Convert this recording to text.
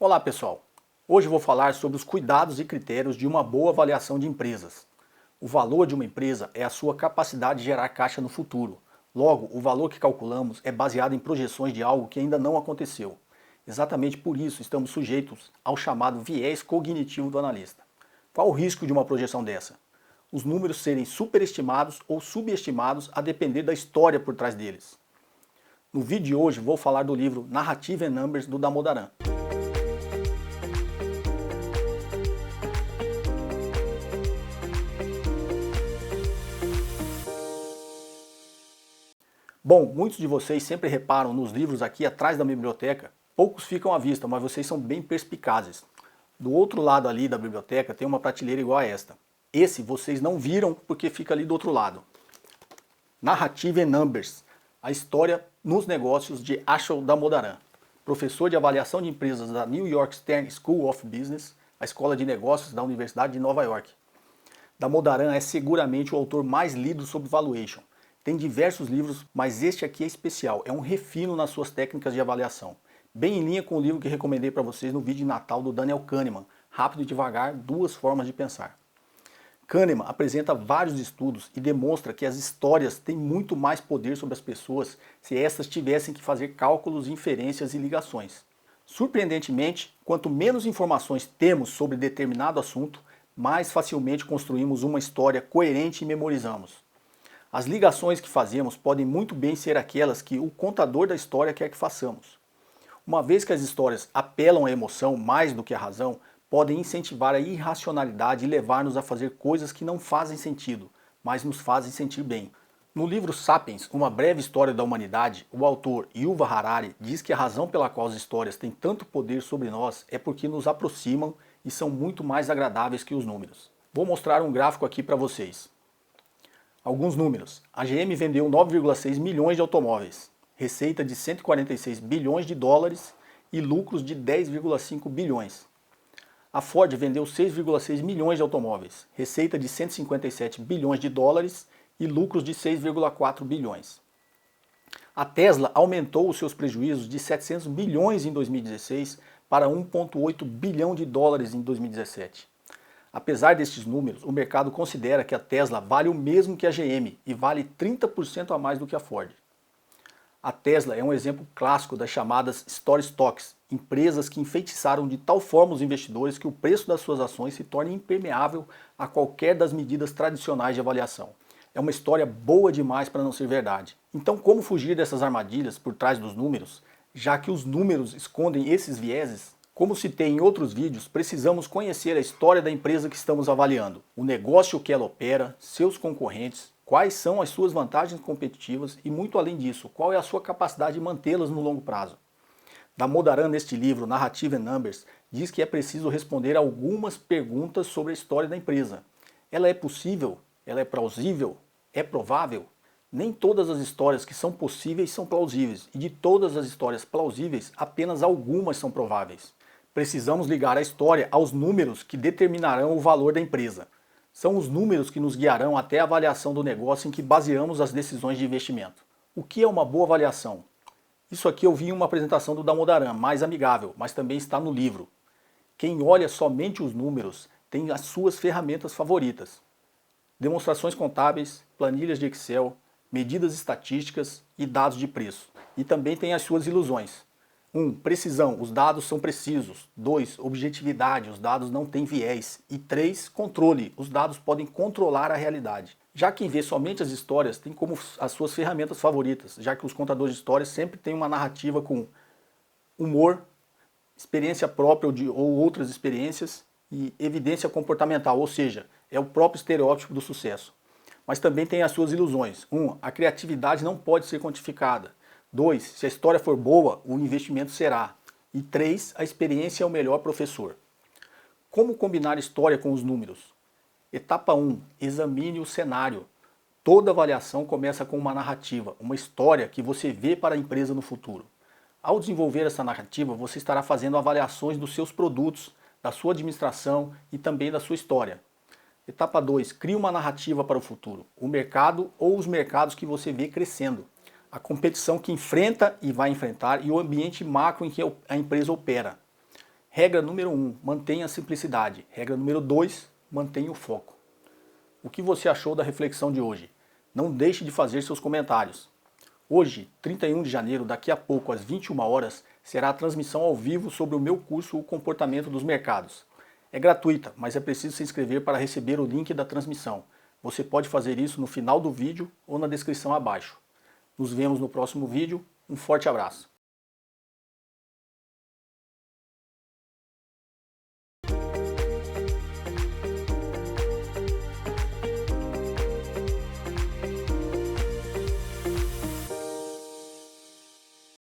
Olá pessoal, hoje eu vou falar sobre os cuidados e critérios de uma boa avaliação de empresas. O valor de uma empresa é a sua capacidade de gerar caixa no futuro. Logo, o valor que calculamos é baseado em projeções de algo que ainda não aconteceu. Exatamente por isso estamos sujeitos ao chamado viés cognitivo do analista. Qual o risco de uma projeção dessa? Os números serem superestimados ou subestimados a depender da história por trás deles. No vídeo de hoje vou falar do livro Narrative and Numbers do Damodaran. Bom, muitos de vocês sempre reparam nos livros aqui atrás da biblioteca, poucos ficam à vista, mas vocês são bem perspicazes. Do outro lado ali da biblioteca tem uma prateleira igual a esta. Esse vocês não viram porque fica ali do outro lado. Narrative and Numbers, a história nos negócios de Ashok Damodaran, professor de avaliação de empresas da New York Stern School of Business, a escola de negócios da Universidade de Nova York. Damodaran é seguramente o autor mais lido sobre valuation. Tem diversos livros, mas este aqui é especial, é um refino nas suas técnicas de avaliação. Bem em linha com o livro que recomendei para vocês no vídeo de Natal do Daniel Kahneman, Rápido e Devagar, Duas Formas de Pensar. Kahneman apresenta vários estudos e demonstra que as histórias têm muito mais poder sobre as pessoas se estas tivessem que fazer cálculos, inferências e ligações. Surpreendentemente, quanto menos informações temos sobre determinado assunto, mais facilmente construímos uma história coerente e memorizamos. As ligações que fazemos podem muito bem ser aquelas que o contador da história quer que façamos. Uma vez que as histórias apelam à emoção mais do que à razão, podem incentivar a irracionalidade e levar-nos a fazer coisas que não fazem sentido, mas nos fazem sentir bem. No livro Sapiens, Uma Breve História da Humanidade, o autor Yuval Harari diz que a razão pela qual as histórias têm tanto poder sobre nós é porque nos aproximam e são muito mais agradáveis que os números. Vou mostrar um gráfico aqui para vocês. Alguns números. A GM vendeu 9,6 milhões de automóveis, receita de 146 bilhões de dólares e lucros de 10,5 bilhões. A Ford vendeu 6,6 milhões de automóveis, receita de 157 bilhões de dólares e lucros de 6,4 bilhões. A Tesla aumentou os seus prejuízos de 700 bilhões em 2016 para 1,8 bilhão de dólares em 2017. Apesar destes números, o mercado considera que a Tesla vale o mesmo que a GM e vale 30% a mais do que a Ford. A Tesla é um exemplo clássico das chamadas Story Stocks, empresas que enfeitiçaram de tal forma os investidores que o preço das suas ações se torna impermeável a qualquer das medidas tradicionais de avaliação. É uma história boa demais para não ser verdade. Então, como fugir dessas armadilhas por trás dos números, já que os números escondem esses vieses? Como citei em outros vídeos, precisamos conhecer a história da empresa que estamos avaliando, o negócio que ela opera, seus concorrentes, quais são as suas vantagens competitivas e, muito além disso, qual é a sua capacidade de mantê-las no longo prazo. Damodaran, neste livro, Narrative and Numbers, diz que é preciso responder algumas perguntas sobre a história da empresa. Ela é possível? Ela é plausível? É provável? Nem todas as histórias que são possíveis são plausíveis, e de todas as histórias plausíveis, apenas algumas são prováveis. Precisamos ligar a história aos números que determinarão o valor da empresa. São os números que nos guiarão até a avaliação do negócio em que baseamos as decisões de investimento. O que é uma boa avaliação? Isso aqui eu vi em uma apresentação do Damodaran, mais amigável, mas também está no livro. Quem olha somente os números tem as suas ferramentas favoritas. Demonstrações contábeis, planilhas de Excel, medidas estatísticas e dados de preço. E também tem as suas ilusões. 1. Precisão, os dados são precisos. 2. Objetividade, os dados não têm viés. E 3. Controle, os dados podem controlar a realidade. Já quem vê somente as histórias tem como as suas ferramentas favoritas, já que os contadores de histórias sempre têm uma narrativa com humor, experiência própria ou outras experiências e evidência comportamental, ou seja, é o próprio estereótipo do sucesso. Mas também tem as suas ilusões. 1. A criatividade não pode ser quantificada. 2. Se a história for boa, o investimento será. E 3. A experiência é o melhor professor. Como combinar história com os números? Etapa 1. Examine o cenário. Toda avaliação começa com uma narrativa, uma história que você vê para a empresa no futuro. Ao desenvolver essa narrativa, você estará fazendo avaliações dos seus produtos, da sua administração e também da sua história. Etapa 2. Crie uma narrativa para o futuro. O mercado ou os mercados que você vê crescendo. A competição que enfrenta e vai enfrentar e o ambiente macro em que a empresa opera. Regra número 1, mantenha a simplicidade. Regra número 2, mantenha o foco. O que você achou da reflexão de hoje? Não deixe de fazer seus comentários. Hoje, 31 de janeiro, daqui a pouco, às 21 horas, será a transmissão ao vivo sobre o meu curso O Comportamento dos Mercados. É gratuita, mas é preciso se inscrever para receber o link da transmissão. Você pode fazer isso no final do vídeo ou na descrição abaixo. Nos vemos no próximo vídeo. Um forte abraço.